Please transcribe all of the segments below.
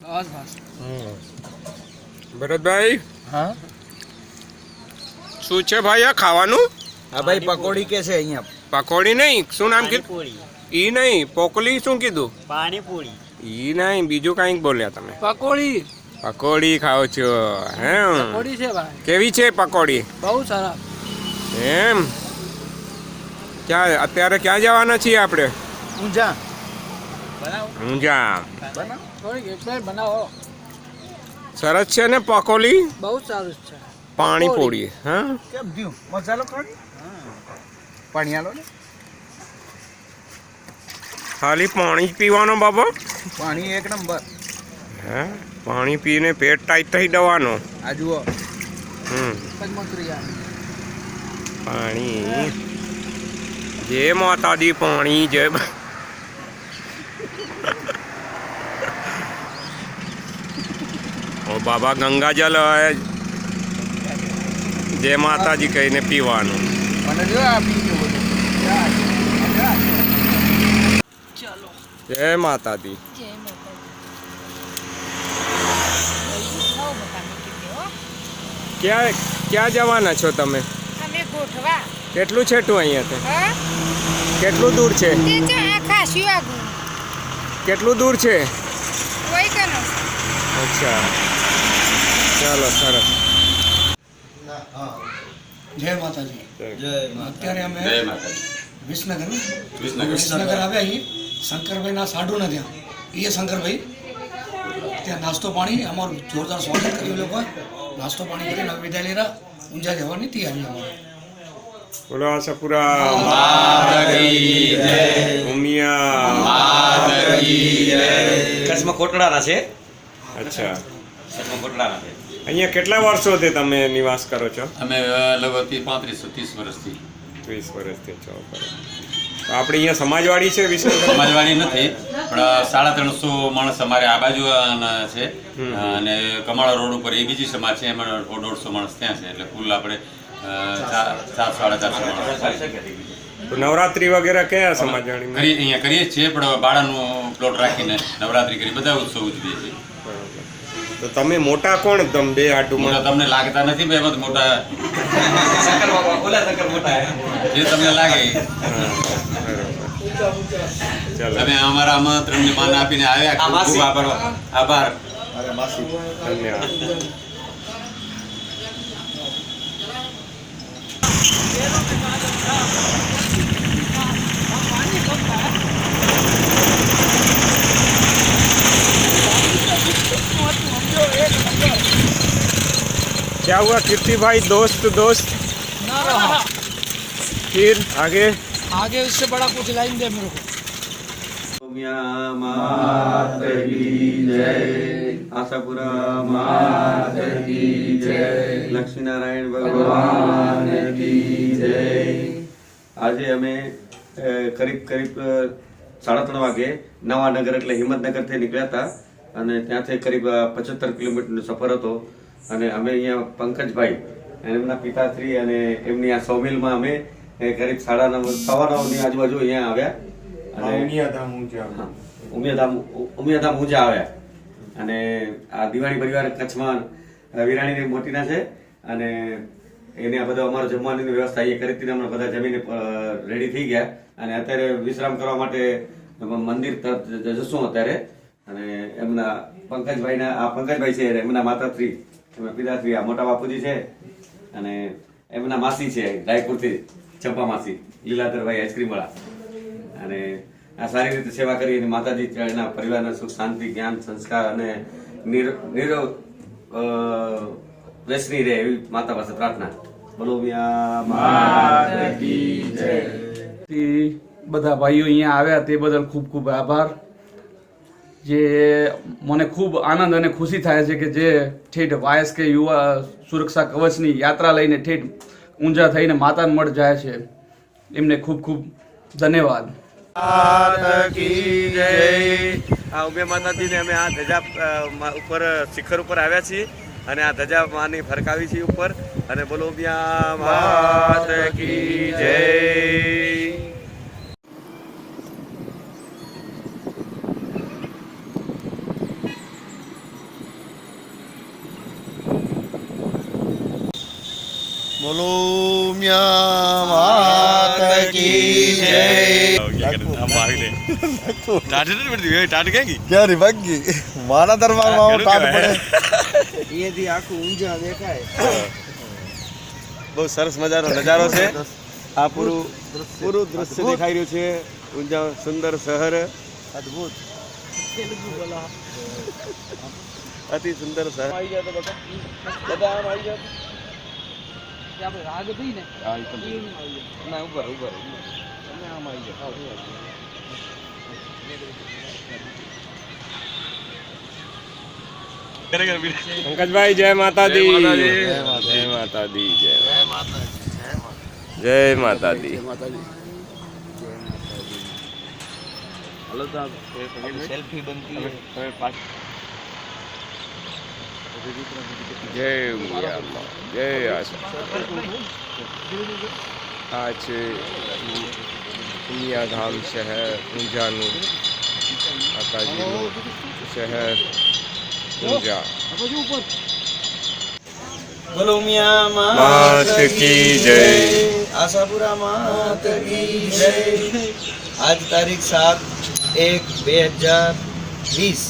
બસ બસ. ભરતભાઈ, હા શું છે ભાઈ આ ખાવાનું? હા ભાઈ, પકોડી કે છે અહીંયા? પકોડી નહીં, શું નામ કીધું? ઈ નહીં, પોકલી શું કીધું? પાણીપુરી. ઈ નહીં, બીજું કાંઈક બોલ્યા તમે. પકોડી. પકોડી ખાઓ છો હે? પકોડી છે ભાઈ, કેવી છે પકોડી? બહુ સરસ. એમ અત્યારે ક્યાં જવાના છીએ આપણે? ઊંઝા બનાવો. ઊંઝા. બનાવો થોડીક એક પ્લેટ બનાવો. સરસ છે ને પકોડી? બહુ સારું છે. પાણીપુરી. હા, કેમ થયું? મસાલો કાઢી પાણી આલો ને. ખાલી પાણી જ પીવાનો બાબા? પાણી એક નંબર. હે, પાણી પીને પેટ ટાઈટ થઈ જવાનો. આ જુઓ પાણી. જય માતાજી. પાણી જય ઓ બાબા, ગંગાજલ જય માતાજી કહીને પીવાનું. મને જો આ પી ગયો બધું. ચાલો. જય માતાજી. ક્યાં ક્યાં જવાના છો તમે? અમે ગોઠવા. કેટલું છેટું અહીંયાથી? હા કેટલું દૂર છે? તે જો આ ખાસ્યું આગું કેટલું દૂર છે? વહી કનો. અચ્છા, ચાલો સરસ. જય માતાજી. જય અત્યારે અમે વિસનગર આવ્યા અહીં શંકરભાઈના સાડુના ત્યાં. એ શંકરભાઈ ત્યાં નાસ્તો પાણી અમારું જોરદાર સ્વાગત કર્યું. લોકો નાસ્તો પાણી કરીને હવે વિદાય લેરા ઊંઝા જવાની તૈયારી અમારે. બોલો આશાપુરા ઉમિયા. કચ્છમાં કોટડાના છે. અચ્છા, કચ્છમાં કોટડાના છે. અહીંયા કેટલા વર્ષોથી તમે નિવાસ કરો છો? અમે લગભગ 35-30 વર્ષથી. 30 વર્ષથી છો. તો આપણે અહીંયા સમાજવાડી છે વિશ્વ સમાજવાડી નથી, પણ 350 માણસ અમારે આ બાજુ છે, અને કમાળા રોડ ઉપર એ બીજી સમાજ છે, એમાં 150 માણસ ત્યાં છે, એટલે કુલ આપણે 400-450 માણસ. તો નવરાત્રી વગેરે કયા સમાજવાડીમાં અહીંયા કરીએ જ છીએ, પણ બાળાનો પ્લોટ રાખીને નવરાત્રી કરી બધા ઉત્સવ ઉજવીએ છીએ. તો તમે મોટા કોણ? તમે બે આટુમાં મોટા તમને લાગતા નથી ભાઈ, એમાં તો મોટા શંકર બાબા, ઓલા શંકર મોટા જે તમને લાગે. ચાલો, તમે અમારા આમંત્રણને માન આપીને આવ્યા, ખૂબ ખૂબ આભાર. ધન્યવાદ. क्या हुआ कीर्ति भाई? दोस्त दोस्त ना रहा फिर आगे आगे इससे बड़ा कुछ लाइन दे मेरे को. આશાપુરા માત કી જય, લક્ષ્મીનારાયણ ભગવાન કી જય. આજે અમે કરીબ 3:30 વાગે નવાનગર એટલે હિંમતનગરથી નીકળ્યા હતા, અને ત્યાંથી કરીબ 75 કિલોમીટરનો સફર હતો. અને અમે અહીંયા પંકજભાઈ અને એમના પિતાશ્રી અને એમની આ સોમિલમાં અમે કરીબ 9:30 ની આજુબાજુ અહીંયા આવ્યા. અને ઉમિયાધામ ઊંઝા આવ્યા. અને આ દિવાળી પરિવાર કચ્છમાં વિરાણીની મોટીના છે, અને એને આ બધો અમારો જમવાની વ્યવસ્થા અહીંયા કરી હતી. અમે બધા જમીને રેડી થઈ ગયા, અને અત્યારે વિશ્રામ કરવા માટે મંદિર તરફ જશું અત્યારે. અને એમના પંકજભાઈ છે, એમના માતાશ્રી, એમના પિતાશ્રી આ મોટા બાપુજી છે, અને એમના માસી છે રાયપુરથી, ચંપા માસી, લીલાધરભાઈ આઈસ્ક્રીમ વાળા. અને આ સારી રીતે સેવા કરી અને માતાજી એના પરિવારના સુખ શાંતિ જ્ઞાન સંસ્કાર અને નિરવ વ્યસની રહે એવી માતા પાસે પ્રાર્થના. બોલો બધા ભાઈઓ અહીંયા આવ્યા તે બદલ ખૂબ ખૂબ આભાર. જે મને ખૂબ આનંદ અને ખુશી થાય છે કે જે ઠેઠ વાયસ કે યુવા સુરક્ષા કવચની યાત્રા લઈને ઠેઠ ઊંઝા થઈને માતાને મઢ જાય છે, એમને ખૂબ ખૂબ ધન્યવાદ. આ ઉમિયા માતાજીને અમે આ ધજા ઉપર શિખર ઉપર આવ્યા છીએ, અને આ ધજા માની ફરકાવી છીએ ઉપર. અને બોલો ઉમિયા માત કી જય. બોલો મિયા માત કી જય ક્યારે ભાગી મારા દરબારમાં ટાટ પડે એથી આખું ઊંઝા દેખાય. બહુ સરસ મજાનો નજારો છે. આ પૂરું દ્રશ્ય દેખાઈ રહ્યું છે. ઊંઝા સુંદર શહેર, અદ્ભુત અતિ સુંદર શહેર. આવી જાય તો બધા આમ આવી જાય. ના ઉપર તમે આમ આવી જાઓ. પંકજભાઈ જય માતાજી. જય માતાજી. જય માતાજી. સેલ્ફી બનતી જય મિયામાં. જય આશા. આ છે ઉમિયાધામ શહેર, ઊંઝાનું માતાજીનું શહેર ઊંઝા. બોલો મિયા માત કી જય. આશાપુરા માત કી જય. આજ તારીખ 7/1/2020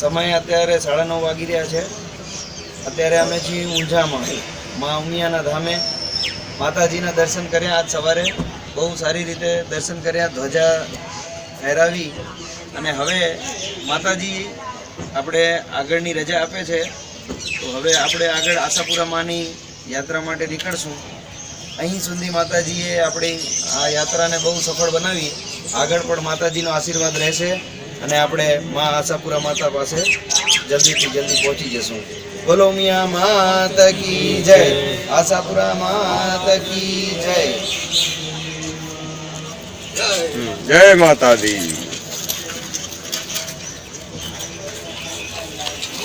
સમય અત્યારે 9:30 વાગી રહ્યા છે. અત્યારે અમે છીએ ઊંઝામાં મા ઉમિયાના ધામે. માતાજીના દર્શન કર્યા આજ સવારે, બહુ સારી રીતે દર્શન કર્યા, ધ્વજા ફહેરાવી અને હવે માતાજી આપણે આગળની રજા આપે છે તો હવે આપણે આગળ આશાપુરા માની યાત્રા માટે નીકળશું. અહીં સુધી માતાજીએ આપણી આ યાત્રાને બહુ સફળ બનાવી. આગળ પણ માતાજીનો આશીર્વાદ રહેશે અને આપણે મા આશાપુરા માતા પાસે જલ્દીથી જલ્દી પહોંચી જશું. બોલો મિયા માત કી જય. આશાપુરા માત કી જય. જય માતાજી.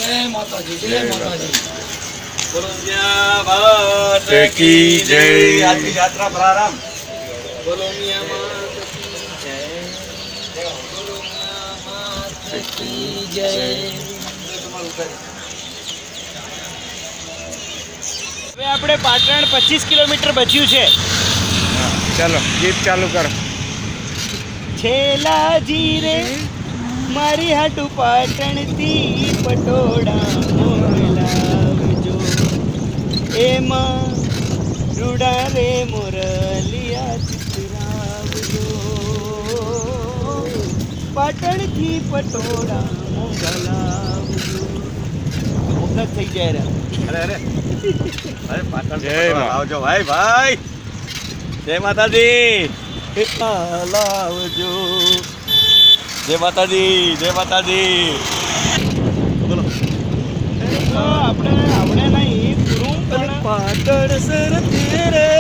જય માતાજી, જય માતાજી. બોલો મિયા માત કી જય. આજની યાત્રા પ્રારંભ. બોલો મિયા માત કી જય. હવે આપણે પાટણ 25 કિલોમીટર બચ્યું છે. ચાલો ગીત ચાલુ કરો. છેલા જીરે મારી હાટુ પાટણથી પટોળા મોકલાવજો, એમાં રૂડા રે મોરલિયા ચિતરાવજો. પાટણથી પટોળા મોકલાવજો. મુખત થઈ જાય રે. અરે પાટણ જય મા. આવજો ભાઈ. જય માતાજી. લાવજો. જય માતાજી. જય માતાજી. આપણે નહીં પૂરું પાટણ સરથી રે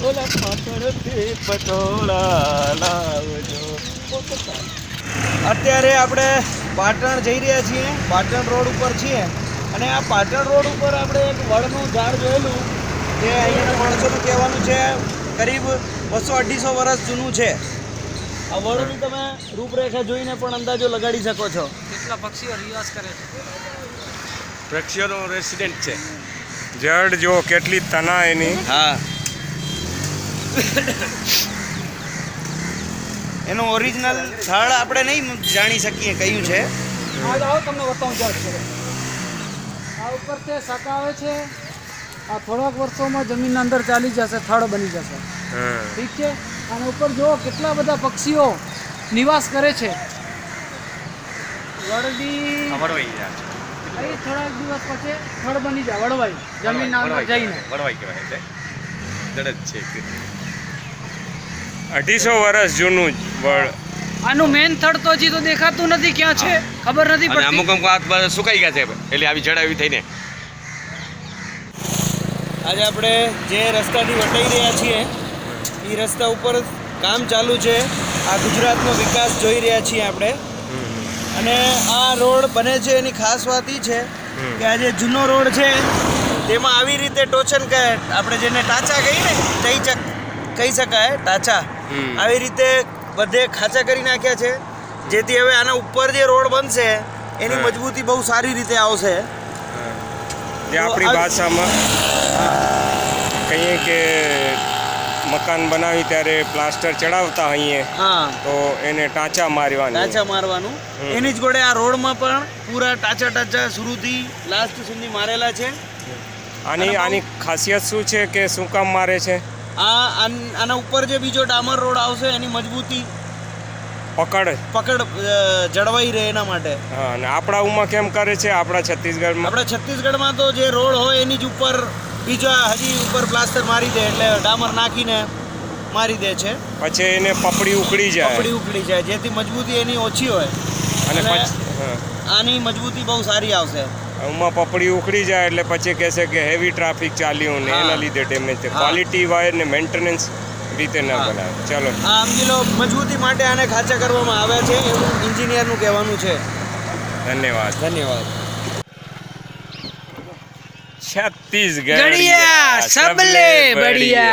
ઓલા પાટણથી પટોળા લાવજો. અત્યારે આપણે પાટણ જઈ રહ્યા છીએ, પાટણ રોડ ઉપર છીએ અને આ પાટણ રોડ ઉપર આપણે એક વડનું ઝાડ જોયેલું જે અહીંયાના માણસોનું કહેવાનું છે કરીબ 200-250 વર્ષ જૂનું છે. આ વડની તમે રૂપરેખા જોઈને પણ અંદાજો લગાડી શકો છો. પક્ષીઓનો રેસિડેન્ટ છે. જડ જો કેટલી તના એની. હા, એનું ઓરિજિનલ સ્થળ આપણે નહીં જાણી શકીએ કયું છે. આ જાઓ તમને બતાવું ઝાડ છે. આ ઉપર તે શાખા આવે છે. આ થોડાક વર્ષોમાં જમીનના અંદર ચાલી જશે, થડ બની જશે. ઠીક છે. અને ઉપર જુઓ કેટલા બધા પક્ષીઓ નિવાસ કરે છે. વડદી અહીં થોડાક દિવસ પછી થડ બની જાય, વડવાઈ જમીનના અંદર જઈને. વડવાઈ કહેવાય છે. જડ જ છે. 250 વર્ષ જૂનું જ વડ. આનું મેન થડ તો હજી તો દેખાતું નથી, ક્યાં છે ખબર નથી અને પડતી. અમુક હાથ સુકાઈ ગયા છે એટલે આવી જડ આવી થઈને. આજે આપણે જે રસ્તાથી વટાઈ રહ્યા છીએ એ રસ્તા ઉપર કામ ચાલુ છે. આ ગુજરાતનો વિકાસ જોઈ રહ્યા છીએ આપણે. અને આ રોડ બને છે એની ખાસ વાત એ છે કે આ જે જૂનો રોડ છે તેમાં આવી રીતે ટોચન કહે, આપણે જેને ટાચા કહીએ ને કહી શકાય ટાચા, આવી રીતે બધે ખાંચા કરી નાખ્યા છે જેથી હવે આના ઉપર જે રોડ બનશે એની મજબૂતી બહુ સારી રીતે આવશે. જે આપણી ભાષામાં કહીએ કે મકાન બનાવી ત્યારે પ્લાસ્ટર ચડાવતા હોઈએ હા તો એને ટાંચા મારવાની. ટાંચા મારવાનું. એની જ જોડે આ રોડમાં પણ પૂરા ટાંચા શરૂથી લાસ્ટ સુધી મારેલા છે. આની ખાસિયત શું છે કે શું કામ મારે છે? આના ઉપર જે બીજો ડામર રોડ આવશે એની મજબૂતી પકડ જળવાઈ રહે એના માટે. હા, અને આપણા ઉમાં કેમ કરે છે? આપણા છત્તીસગઢમાં તો જે રોડ હોય એની જ ઉપર બીજા હજી ઉપર પ્લાસ્ટર મારી દે એટલે ડામર નાખીને મારી દે છે. પછી એને પપડી ઉખડી જાય જેથી મજબૂતી એની ઓછી હોય અને આની મજબૂતી બહુ સારી આવશે. ઉમાં પપડી ઉખડી જાય એટલે પછી કહેશે કે હેવી ટ્રાફિક ચાલ્યું ને એના લીધે ડેમેજ છે. ક્વોલિટી વાયર ને મેન્ટેનન્સ રીતે ના બનાવે. ચલો સમજી લો મજબૂતી માટે આને ખાંચા કરવામાં આવ્યા છે એવું એન્જિનિયરનું કહેવાનું છે. ધન્યવાદ. छत्तीसगढ़ गढ़िया, सबले बढ़िया.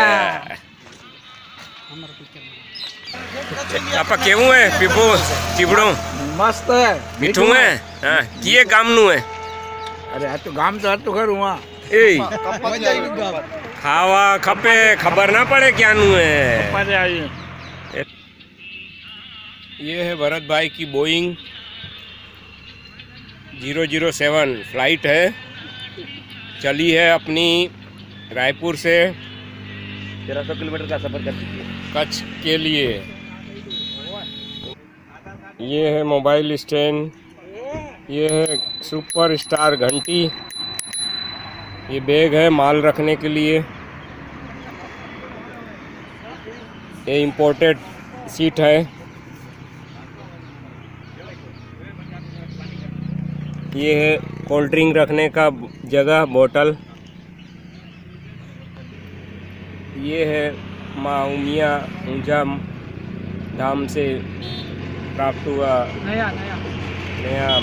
આપા કેવું હે પીપું ચીબડું? મસ્ત હે. મીઠું હે? હા. કીએ ગામનું હે? અરે આ તો ગામ તો હતું ખરું હા. એ ખાવા ખપે ખબર ના પડે ક્યાંનું હે. ये है भरत भाई की बोइंग 007 फ्लाइट है. चली है अपनी रायपुर से 1300 किलोमीटर का सफर कर चुकी है. कच्छ के लिए. ये है मोबाइल स्टैंड. ये है सुपर स्टार घंटी. ये बैग है माल रखने के लिए. ये इम्पोर्टेड सीट है. ये है कोल्ड ड्रिंक रखने का जगह बोतल. ये है माँ उमिया ऊंझा धाम से प्राप्त हुआ नया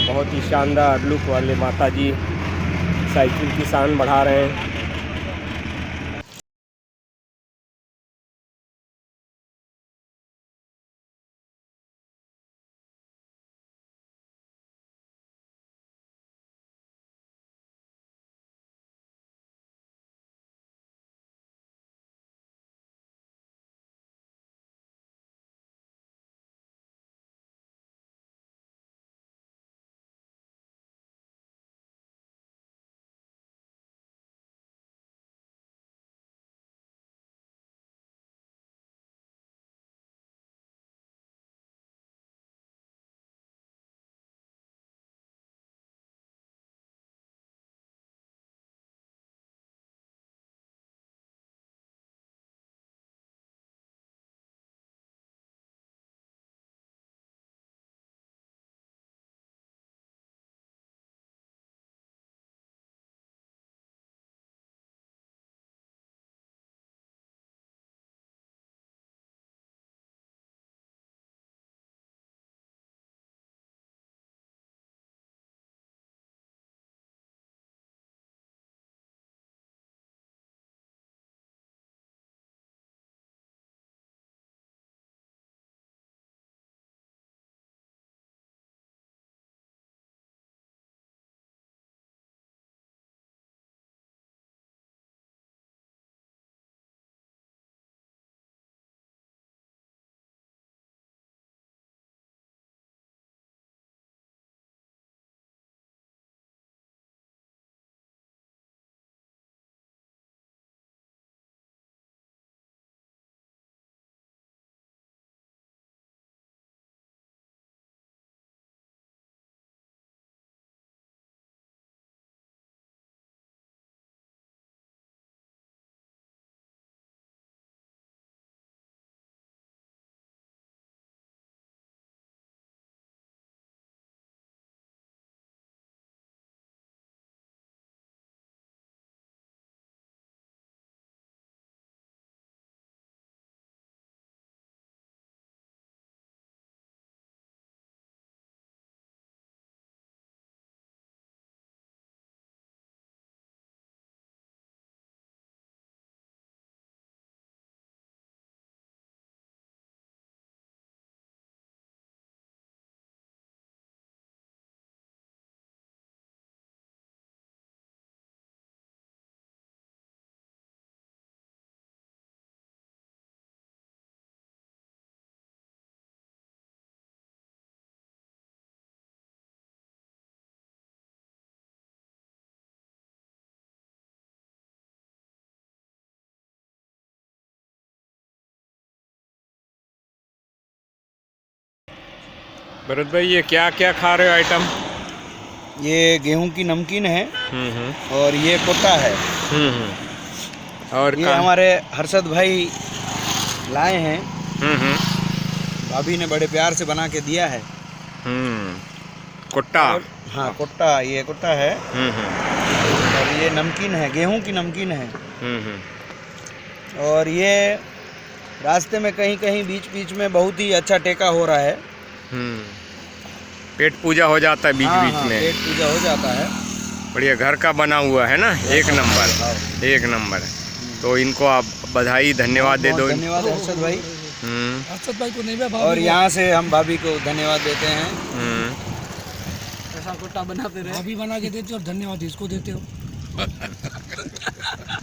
बहुत ही शानदार लुक वाले माता जी साइकिल की शान बढ़ा रहे हैं. भरत भाई ये क्या क्या खा रहे हो आइटम? ये गेहूं की नमकीन है हम्म। और ये कोटा है। और ये हमारे हर्षद भाई लाए हैं, हम्म। भाभी ने बड़े प्यार से बना के दिया है। कुट्टा। हाँ कोट्टा, ये कोट्टा है और ये नमकीन है, गेहूं की नमकीन है। और ये रास्ते में कहीं कहीं बीच बीच में बहुत ही अच्छा टेका हो रहा है। पेट पूजा हो जाता है बीच हाँ, बीच हाँ, में। पेट पूजा हो जाता है। बढ़िया घर का बना हुआ है ना, एक नंबर, एक नंबर। तो इनको आप बधाई धन्यवाद दे दो। बहुत धन्यवाद हर्षद भाई। हर्षद भाई को नहीं भाभी और यहाँ से हम भाभी को धन्यवाद देते हैं। ऐसा कोटा बनाते रहे। भाभी बना के देते हो और धन्यवाद इसको देते हो।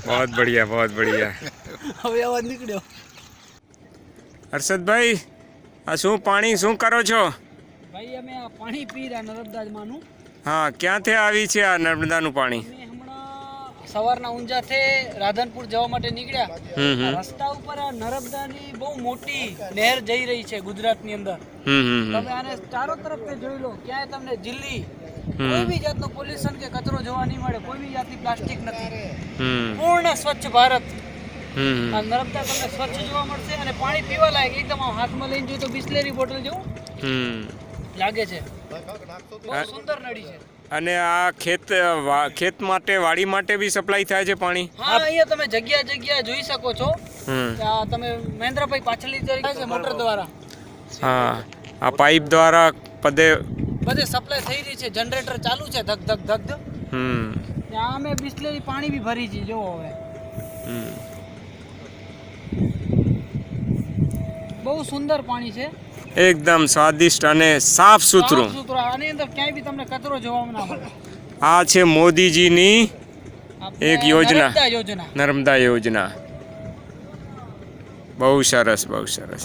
बहुत बढ़िया, बहुत बढ़िया। હવે અવાજ નીકળ્યો। હર્ષદભાઈ, આ શું પાણી શું કરો છો? ભાઈ અમે આ પાણી પી રહ્યા નર્મદામાંનું। હા, ક્યાંથી આવી છે આ નર્મદાનું પાણી? અમે હમણાં સવારના ઊંઝાથી રાધનપુર જવા માટે નીકળ્યા। આ રસ્તા ઉપર આ નર્મદાની બહુ મોટી નહેર જઈ રહી છે ગુજરાતની અંદર। તમે આને ચારો તરફથી જોઈ લો, ક્યાંય તમને જીલ્લી કોઈ બી જાતનો પોલ્યુશન કે કચરો જોવા નહીં મળે, કોઈ બી જાતની પ્લાસ્ટિક નથી। પૂર્ણ સ્વચ્છ ભારત। આ નર્મદા તમને સ્વચ્છ જોવા મળશે અને પાણી પીવા લાયક એકદમ આમ હાથમાં લઈને જોઈએ તો બિસ્લેરી બોટલ જેવું લાગે છે। બહુ સુંદર નળી છે। અને આ ખેત માટે વાડી માટે બી સપ્લાય થાય છે પાણી? હા, અહીંયા તમે જગ્યા જગ્યા જોઈ શકો છો। આ તમે મહેન્દ્રભાઈ પાછળની તરફ છે મોટર દ્વારા। હા, આ પાઇપ દ્વારા બધે સપ્લાય થઈ રહી છે। જનરેટર ચાલુ છે, ધક ધક ધક ધક। ત્યાં અમે બિસ્લેરી પાણી બી ભરી છે, જો હવે બહુ સુંદર પાણી છે। એકદમ સ્વાદિષ્ટ અને સાફ સુથરું। આની અંદર ક્યાંય બી તમને કચરો જોવા ના મળે। આ છે મોદીજીની એક યોજના, નર્મદા યોજના। નર્મદા યોજના। બહુ સરસ, બહુ સરસ।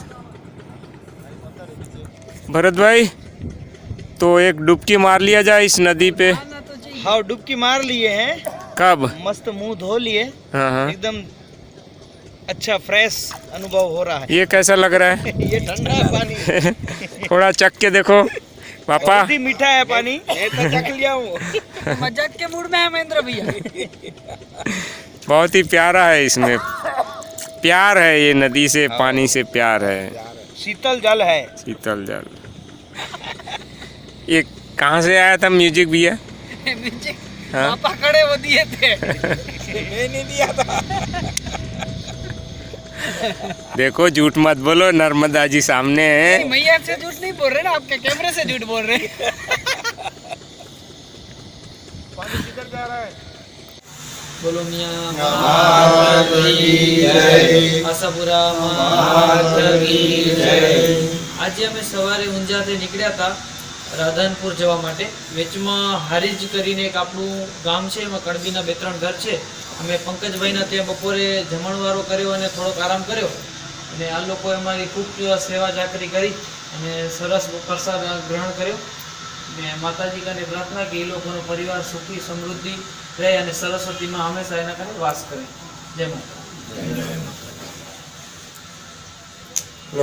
भरत भाई, तो एक डुबकी मार लिया जाए इस नदी पे। हाँ, डुबकी मार लिए हैं। कब? मस्त मुंह धो लिए, हाँ। एकदम अच्छा फ्रेश अनुभव हो रहा है। ये कैसा लग रहा है? ये ठंडा है पानी। थोड़ा चख के देखो पापा। बहुत ही मीठा है पानी, मैं तो चख लिया हूँ। मजाक के मूड में है महेंद्र भैया। बहुत ही प्यारा है, इसमें प्यार है, ये नदी से पानी से प्यार है। शीतल जल है। शीतल जल। ये कहाँ से आया था म्यूजिक भैया? हाँ? पापा खड़े वो दिए थे। मैं नहीं दिया था। देखो, झूठ मत बोलो, नर्मदा जी सामने है। मैया से झूठ नहीं बोल रहे ना, आपके कैमरे से झूठ बोल रहे। पानी किधर जा रहा है? बोलो मियां मात की जय, आशापुरा मात की जय। આજે અમે સવારે ઊંઝાથી નીકળ્યા હતા રાધનપુર જવા માટે। વેચમાં હારીજ કરીને એક આપણું ગામ છે, એમાં કણબીના 2-3 ઘર છે। અમે પંકજભાઈના ત્યાં બપોરે જમણવારો કર્યો અને થોડોક આરામ કર્યો અને આ લોકોએ અમારી ખૂબ સેવા ચાકરી કરી અને સરસ પ્રસાદ ગ્રહણ કર્યો। ને માતાજી કને પ્રાર્થના કે એ લોકોનો પરિવાર સુખી સમૃદ્ધિ રહે અને સરસ્વતીમાં હંમેશા એના કને વાસ કરે। જય માતા।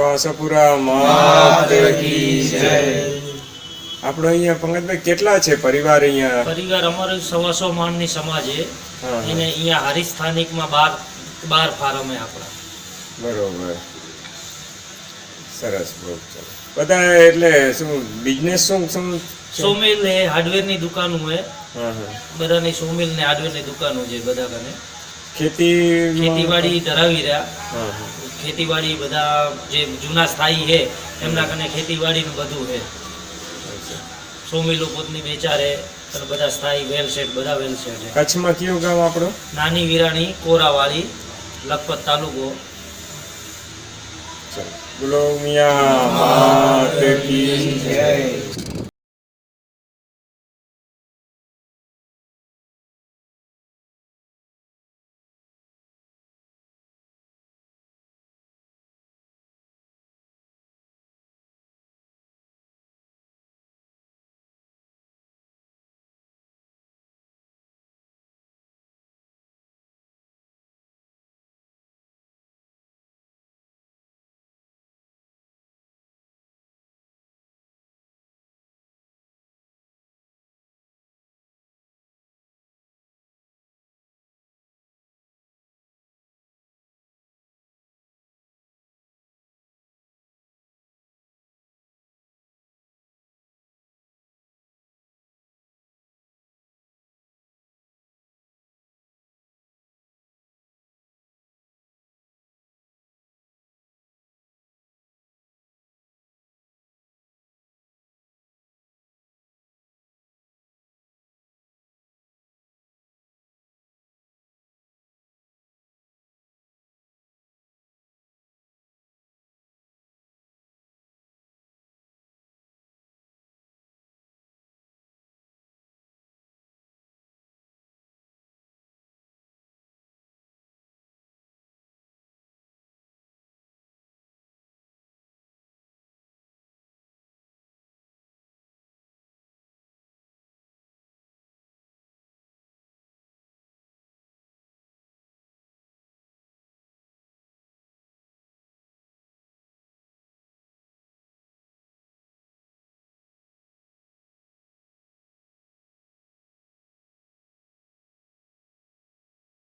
આશાપુરા માત કી જય। આપણો અહીંયા પંકજભાઈ કેટલા છે પરિવાર અહીંયા? પરિવાર અમારો 100 માણની સમાજ છે એને અહીંયા હરી સ્થાનિકમાં 12 ફાર્મ છે આપણા। બરોબર, સરસ, બહુ સરસ। બધા એટલે શું બિઝનેસ શું સોમિલ હે, હાર્ડવેરની દુકાનો હે, હા, બધાની સોમિલ ને હાર્ડવેરની દુકાનો છે બધા કને। ખેતીવાડી ધરાવી રહ્યા। હા, ખેતીવાડી બધા જે જૂના સ્થાયી છે એમના કને ખેતીવાડીનું બધું છે। સોમિલો પોતની વેચારે અને બધા સ્થાયી વેલ સેટ, બધા વેલ સેટ છે। કચ્છમાં કયું ગામ આપણું? નાની વિરાણી, કોરાવાળી, લખપત તાલુકો। બોલો મિયા માત કી જય।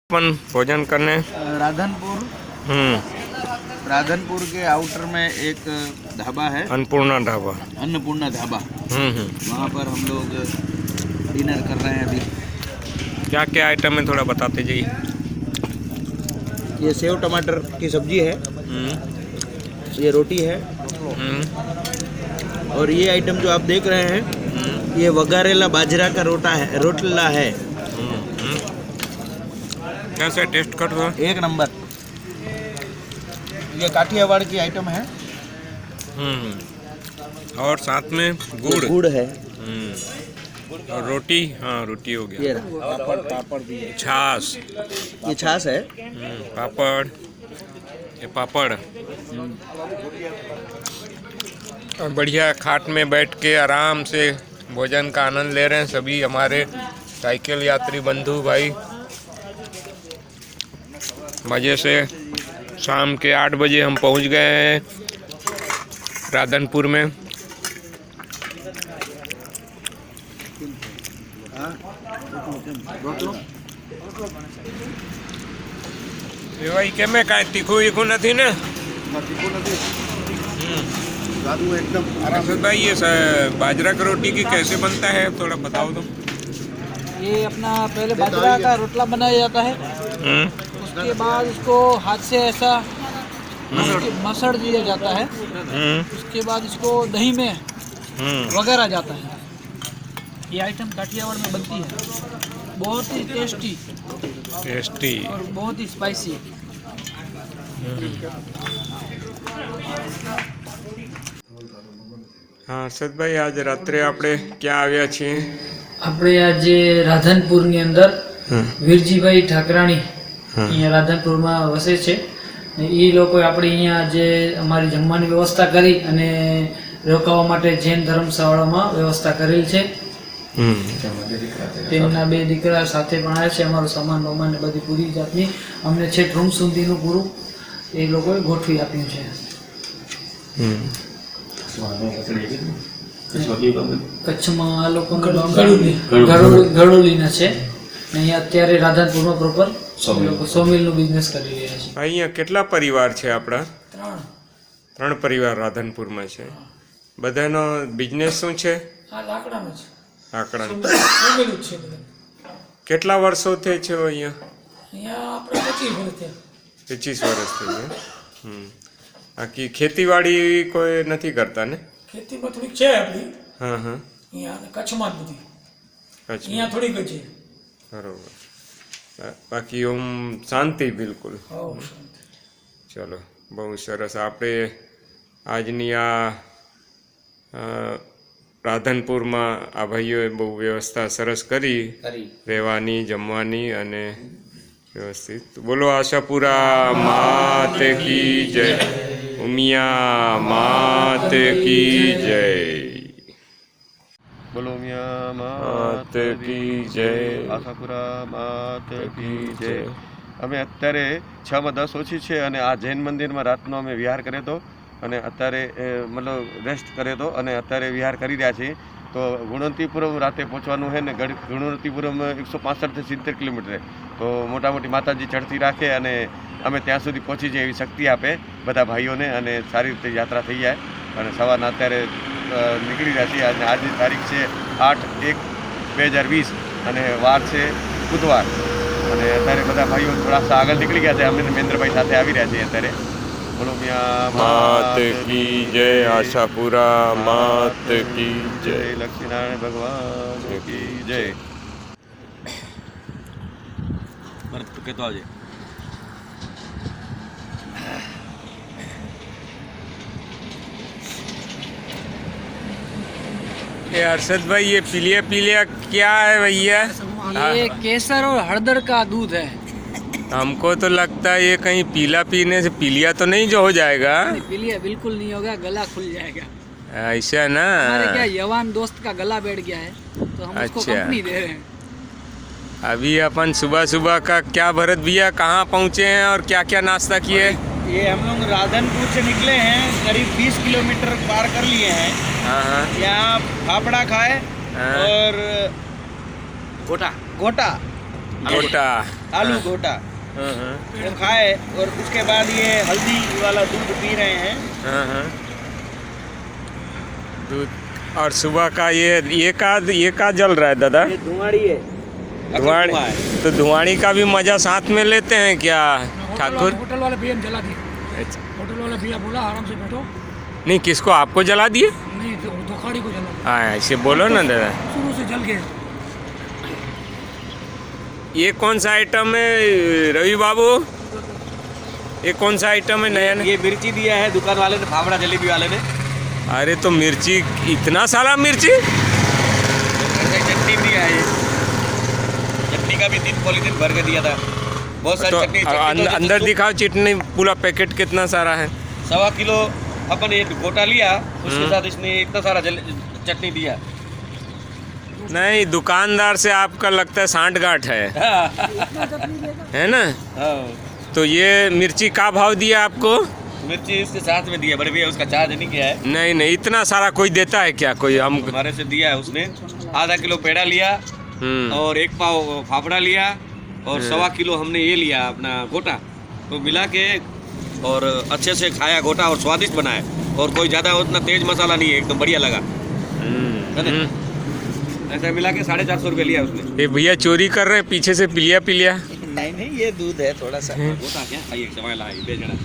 अपन भोजन करने राधनपुर के आउटर में एक ढाबा है, अन्नपूर्णा ढाबा। अन्नपूर्णा ढाबा। वहाँ पर हम लोग डिनर कर रहे हैं अभी। क्या क्या आइटम है थोड़ा बताते जाइए। ये सेव टमाटर की सब्जी है, ये रोटी है, और ये आइटम जो आप देख रहे हैं ये वगारेला बाजरा का रोटला है। कैसे टेस्ट कर दो? एक नंबर। ये काठियावाड़ की आइटम है। और साथ में गुड़ है। और रोटी, हाँ रोटी हो गया। ये पापड़ भी है। छाछ, ये छाछ है। पापड़, ये पापड़। और बढ़िया खाट में बैठ के आराम से भोजन का आनंद ले रहे हैं सभी हमारे साइकिल यात्री बंधु भाई। मज़े से शाम के 8 बजे हम पहुंच गए हैं राधनपुर में। भाई के में कांई तीखू वीखू नहीं ने? एकदम। भाई ये बाजरा की रोटी की कैसे बनता है थोड़ा बताओ तो। ये अपना पहले बाजरा का रोटला बनाया जाता है, उसके बाद उसको हाथ से ऐसा मसड़ दिया जाता है, उसके बाद इसको दही में वगैरह जाता है। ये आइटम काठियावाड़ में बनती है, बहुत ही टेस्टी और बहुत ही स्पाइसी। हाँ સતભાઈ આજ રાત્રે આપણે ક્યાં આવ્યા છીએ? આપણે આજે રાધનપુરની અંદર વીરજીભાઈ ઠાકરાણી અહીંયા રાધનપુરમાં વસે છે ને એ લોકોએ આપણે અહીંયા જે અમારી જમવાની વ્યવસ્થા કરી અને રોકાવા માટે જૈન ધર્મશાળામાં વ્યવસ્થા કરેલ છે। તેમના 2 દીકરા સાથે પણ આવ્યા છે। અમારો સામાન બમાન ને બધી પૂરી જાતની અમને છેક રૂમ સુધીનું પૂરું એ લોકોએ ગોઠવી આપ્યું છે। કચ્છમાં આ લોકો ગળોલીના છે ને અહીંયા અત્યારે રાધનપુરમાં પ્રોપર લોકો સોમિલનું બિઝનેસ કરી રહ્યા છે। અહીંયા કેટલા પરિવાર છે આપણા? 3 પરિવાર રાધનપુરમાં છે। બધાનો બિઝનેસ શું છે? આ લાકડાનો છે, લાકડાનો। સોમિલ જ છે બધા। કેટલા વર્ષોથી છે અહીંયા? અહીંયા આપણે 25 વર્ષ થયા। 25 વર્ષ થઈ ગયા। બાકી ખેતીવાડી કોઈ નથી કરતા ને? ખેતીમાં થોડીક છે આપણી, હા હા, અહીંયા કચ્છમાં જ બધી, અચ્છા અહીંયા થોડીક જ છે। બરોબર। બાકી ઓમ શાંતિ બિલકુલ। ચલો બહુ સરસ। આપણે આજની આ રાધનપુરમાં આ ભાઈઓએ બહુ વ્યવસ્થા સરસ કરી રહેવાની જમવાની અને વ્યવસ્થિત। બોલો આશાપુરા માત કી જય, ઉમિયા मात की जय। બોલો મિયા માત की जय, આશાપુરા માત की જય। અમે અત્યારે 6:10 ઓછી છે અને આ જૈન મંદિરમાં રાતનો અમે વિહાર કર્યો હતો અને અત્યારે મતલબ રેસ્ટ કર્યો હતો અને અત્યારે વિહાર કરી રહ્યા છીએ। તો ગુણવંતીપુરમ રાતે પહોંચવાનું છે ને ગુણવંતીપુરમ 165 થી 70 કિલોમીટર છે। તો મોટા મોટી માતાજી ચડતી રાખે અને અમે ત્યાં સુધી પહોંચી જઈએ એવી શક્તિ આપે બધા ભાઈઓને અને સારી રીતે યાત્રા થઈ જાય। અને સવારના અત્યારે નીકળી રહ્યા છીએ અને આજની તારીખ છે 8/1/2020 અને વાર છે બુધવાર અને અત્યારે બધા ભાઈઓ થોડા આગળ નીકળી ગયા છે। અમે મહેન્દ્રભાઈ સાથે આવી રહ્યા છીએ અત્યારે। બોલો મિયા मात की जय, आशापुरा मात की જય, जय। લક્ષ્મીનારાયણ ભગવાન की જય। તું કહેતો આવજે। ये अरशद भाई ये पीलिया पीलिया क्या है भैया? ये केसर और हळदर का दूध है। हमको तो लगता है ये कहीं पीला पीने से पीलिया तो नहीं जो हो जाएगा? पीलिया बिल्कुल नहीं होगा, गला खुल जाएगा। ऐसा ना? हमारे क्या यवान दोस्त का गला बैठ गया है तो हम उसको अच्छा। कंपनी दे रहे हैं। अभी अपन सुबह सुबह का क्या भरत भैया कहाँ पहुँचे हैं और क्या क्या नाश्ता किए? ये हम लोग राधनपुर से निकले हैं, करीब 20 किलोमीटर पार कर लिए हैं। हाँ हाँ यहाँ फाफड़ा खाए हाँ। और गोटा गोटा। आलू गोटा वो खाए और उसके बाद ये हल्दी वाला दूध पी रहे हैं। दूध। और सुबह का ये का जल रहा है दादा? ये धुआड़ी है। धुआड़ी। तो धुआड़ी का भी मजा साथ में लेते हैं क्या ठाकुर? होटल वाले भैया ने जला दिया। होटल वाला भैया बोला आराम से बैठो। नहीं, किसको? आपको जला दिए? नहीं, धोखाड़ी को जला। हाँ, ऐसे बोलो ना दादा। शुरू से जल गए। ये कौन सा आइटम है रवि बाबू? ये कौन सा आइटम है नया? ये मिर्ची दिया है दुकान वाले ने, फाफड़ा जलेबी वाले ने। अरे तो मिर्ची, इतना सारा मिर्ची? चटनी दिया है, चटनी का भी 3 पॉलीथिन भर के दिया था। बहुत सारी तो चटनी। अंदर दिखाओ चटनी, पूरा पैकेट कितना सारा है? 1.25 किलो अपन एक गोटा लिया, उसके साथ इसने इतना सारा चटनी दिया। नहीं, दुकानदार से आपका लगता है सांठ-गांठ है ना? तो ये मिर्ची का भाव दिया आपको? मिर्ची इसके साथ में दिया बड़े भैया, उसका चार्ज नहीं किया है। नहीं, इतना सारा कोई देता है क्या? कोई हम हमारे से दिया है उसने। आधा किलो पेड़ा लिया और 1 पाव फाफड़ा लिया और 1.25 किलो हमने ये लिया अपना गोटा, तो मिला के और अच्छे से खाया गोटा और स्वादिष्ट बनाया। और कोई ज़्यादा उतना तेज मसाला नहीं है, एकदम बढ़िया लगा। ऐसा मिला के 450 रुपये लिया उसने। ये भैया चोरी कर रहे हैं, पीछे से पिलिया। नहीं, ये दूध है थोड़ा सा। गोटा क्या? आइए समय ला बेचना।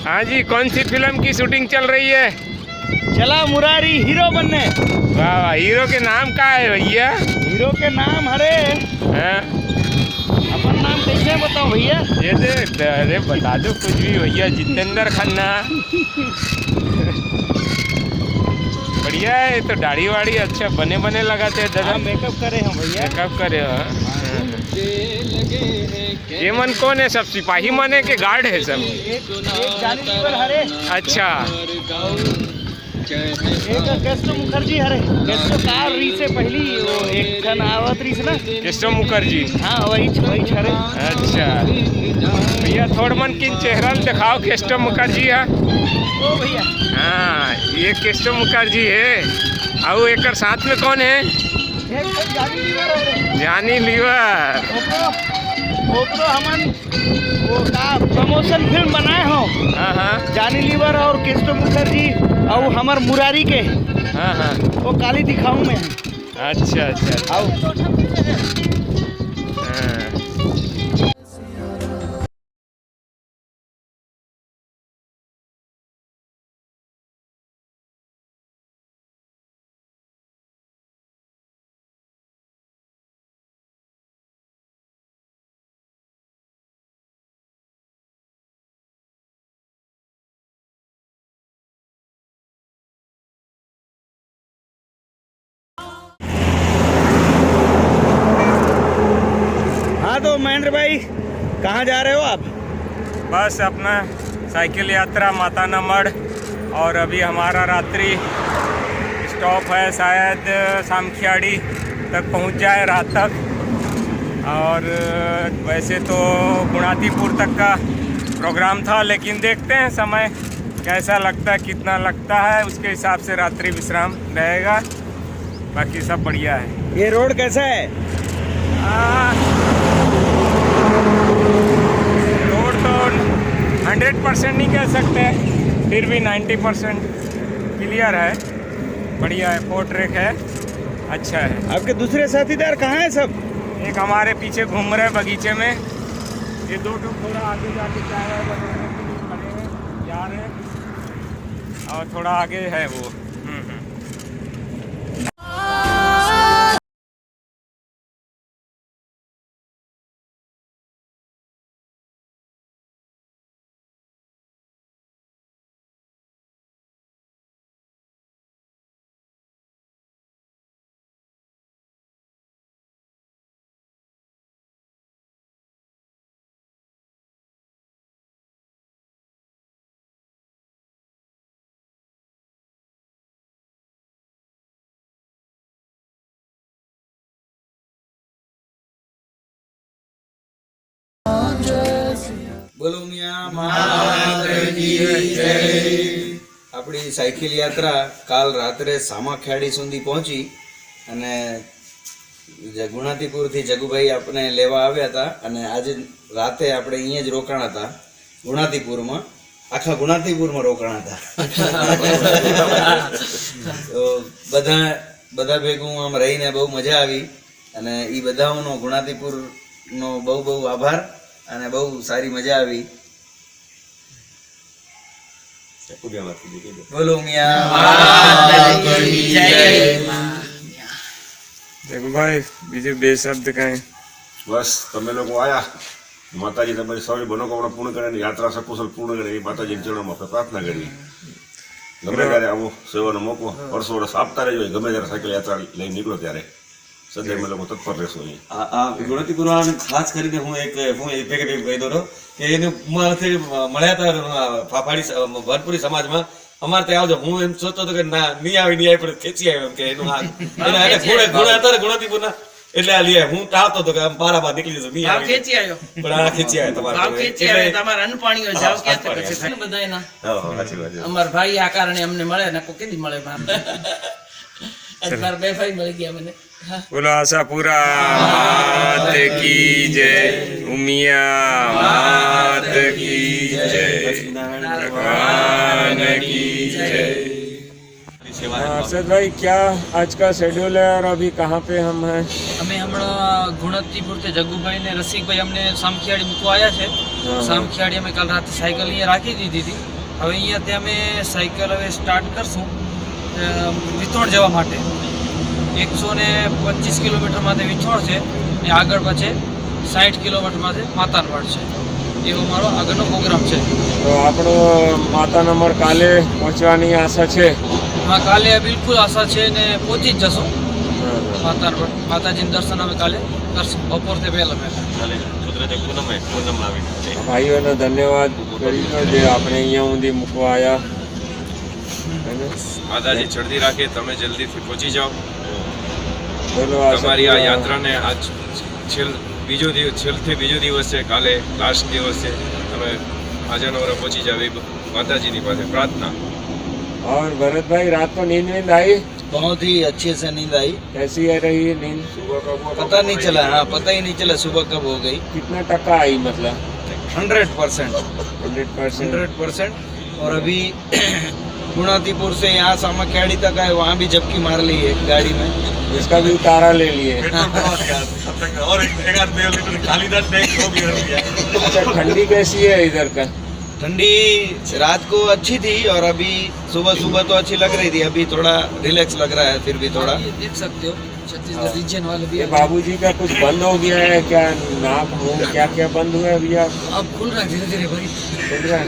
हाँ जी, कौन सी फिल्म की शूटिंग चल रही है? चला मुरारी हीरो बनने। वाह वाह, हीरो के नाम का है भैया? हीरो के नाम हरे अपन नाम कैसे बताओ भैया? ये दे, अरे बता दो कुछ भी भैया। जितेंद्र खन्ना। बढ़िया है। तो दाढ़ी वाड़ी अच्छा बने लगाते हैं दादा। मेकअप करे हम भैया। मेकअप करे हो। ये मन कौन है? सब सिपाही मन है कि गार्ड है सब? एक जानवर हरे। अच्छा, एक केस्टो मुखर्जी हरे। केस्टो कार री से पहली वो एक खन आवत री से ना, केस्टो मुखर्जी। हाँ वही हरे। अच्छा भैया, थोड़ मन किन चेहरा दिखाओ केस्टो मुखर्जी है। ओ भैया हाँ ये केशव मुखर्जी है। और एक साथ में कौन है? एक जानी लीवर है जानी लीवर। ओपरो हमन वो का प्रमोशन फिल्म बनाए हो हाँ हाँ जानी लीवर और केशव मुखर्जी और हमार मुरारी के हाँ हाँ। वो काली दिखाऊं मैं अच्छा अच्छा आओ हाँ। हाँ तो महेंद्र भाई कहाँ जा रहे हो आप? बस अपना साइकिल यात्रा माता न मढ़, और अभी हमारा रात्रि स्टॉप है शायद सामखियाड़ी तक पहुंच जाए रात तक। और वैसे तो गुणातीपुर तक का प्रोग्राम था, लेकिन देखते हैं समय कैसा लगता है, कितना लगता है, उसके हिसाब से रात्रि विश्राम रहेगा। बाकी सब बढ़िया है। ये रोड कैसा है? रोड तो 100% नहीं कह सकते, फिर भी 90% क्लियर है, बढ़िया है, 4 ट्रैक है, अच्छा है। आपके दूसरे साथीदार कहाँ हैं सब? एक हमारे पीछे घूम रहे बगीचे में, ये 2 थोड़ा आगे जाके चाय वाय बनाने के लिए खड़े हैं, जा रहे हैं, और थोड़ा आगे है वो। બોલો મિયા મહારાજ કી જય. આપણી સાયકલ યાત્રા કાલ રાત્રે સામાખિયાળી સુધી પહોંચી અને ગુણાતીપુરથી જગુભાઈ આપણે લેવા આવ્યા હતા અને આજે રાતે આપણે અહીંયા જ રોકાણા હતા ગુણાતીપુરમાં. આખા ગુણાતીપુરમાં રોકાણા હતા. તો બધા ભેગું આમ રહીને બહુ મજા આવી અને એ બધાઓનો ગુણાતીપુરનો બહુ બહુ આભાર અને બહુ સારી મજા આવી. બોલો મિયા મહારાજ કી જય. ભાઈ બીજું 2 શબ્દ કઈ? બસ તમે લોકો આયા, માતાજી તમારી સૌની મનોકામના પૂર્ણ કરે અને યાત્રા સકુશલ પૂર્ણ કરે એ માતાજીના ચરણોમાં આપણે પ્રાર્થના કરવી. ગમે ત્યારે આવો સેવાનો મોકો વર્ષો વર્ષ આપતા રહેજો. ગમે ત્યારે સાયકલ યાત્રા લઈને નીકળો ત્યારે સદૈવ અમે લોકો તત્પર રહેશું. આ ગુણાતીપુર ખાસ કરીને હું ભેગે કહી દઉં કે એને મારાથી મળ્યા હતા ફાફાડી ભરપુરી સમાજમાં. અમારે ત્યાં આવજો. હું એમ સોચતો હતો કે ના નહીં આવી પણ ખેંચી આવ્યો, એમ કે એનું ગુણ હતા ને ગુણાતીપુરના, એટલે આ લઈ હું ટાળતો હતો કે આમ બારાબાર નીકળી જતો, નહીં આવી ખેંચી આવ્યો પણ આ ખેંચી આવ્યો તમારા અનપાણીઓ જાવ ક્યાં બધાયના અમારા ભાઈ આ કારણે અમને મળે ને કોઈ કેદી મળે. આજ મારા 2 ભાઈ મળી ગયા મને. બોલો આશાપુરા માત કી જય, ઉમિયા માત કી જય, भगवान की जय. अरशद भाई क्या आज का शेड्यूल है और अभी कहाँ पे हम हैं? અમે હમણાં ગુણાતીપુરથી જગ્ગુભાઈ ને રસિકભાઈ અમને સામખિયાળી મૂકવા આવ્યા છે. સામખિયાળી અમે કાલ રાતે સાયકલ અહીંયા રાખી દીધી હતી. હવે અહીંયાથી અમે સાયકલ હવે સ્ટાર્ટ કરશું વિથોડ જવા માટે. 125 કિલોમીટરમાંથી વિથોડ છે ને આગળ પછી 60 કિલોમીટરમાંથી માતાનવાડ છે. એવો મારો આગળનો પ્રોગ્રામ છે. તો આપણો માતાના મઢ કાલે પહોંચવાની આશા છે? હા, કાલે બિલકુલ આશા છે ને પહોંચી જ જશું માતાનવાડ. માતાજીનું દર્શન અમે કાલે કરશું બપોરથી પહેલાં. ભાઈઓને ધન્યવાદ કરીને જે આપણે અહીંયા સુધી મૂકવા આવ્યા. માતાજી ચડતી રાખે, તમે જલ્દીથી પહોંચી જાઓ. બોલો તમારી આ યાત્રાને આજ છેલ્લથી બીજો દિવસ છે, કાલે લાસ્ટ દિવસ છે. તમે આજનવરા પહોંચી જાવ એ માતાજીની પાસે પ્રાર્થના. और भरत भाई रात को नींद वींद आई? बहुत ही अच्छे से नींद आई, कैसी है रही नींद? पता नहीं चला। हाँ, पता ही नहीं चला सुबह कब हो गई। कितना टका आई मतलब? 100%। 100%। और अभी गुणातीपुर से यहाँ सामाख्याड़ी तक आए, वहाँ भी झपकी मार ली है गाड़ी में, इसका भी उतारा ले लिए। अच्छा, ठंडी कैसी है इधर का? ठंडी रात को अच्छी थी और अभी सुबह सुबह तो अच्छी लग रही थी, अभी थोड़ा रिलैक्स लग रहा है, फिर भी थोड़ा। ये देख सकते हो छत्तीसगढ़ रीजन वाले भी ये बाबूजी का कुछ बंद हो गया है क्या? नाक मुंह क्या क्या बंद हुआ है भैया? अब खुल रहा है धीरे धीरे भाई। खुल रहा है?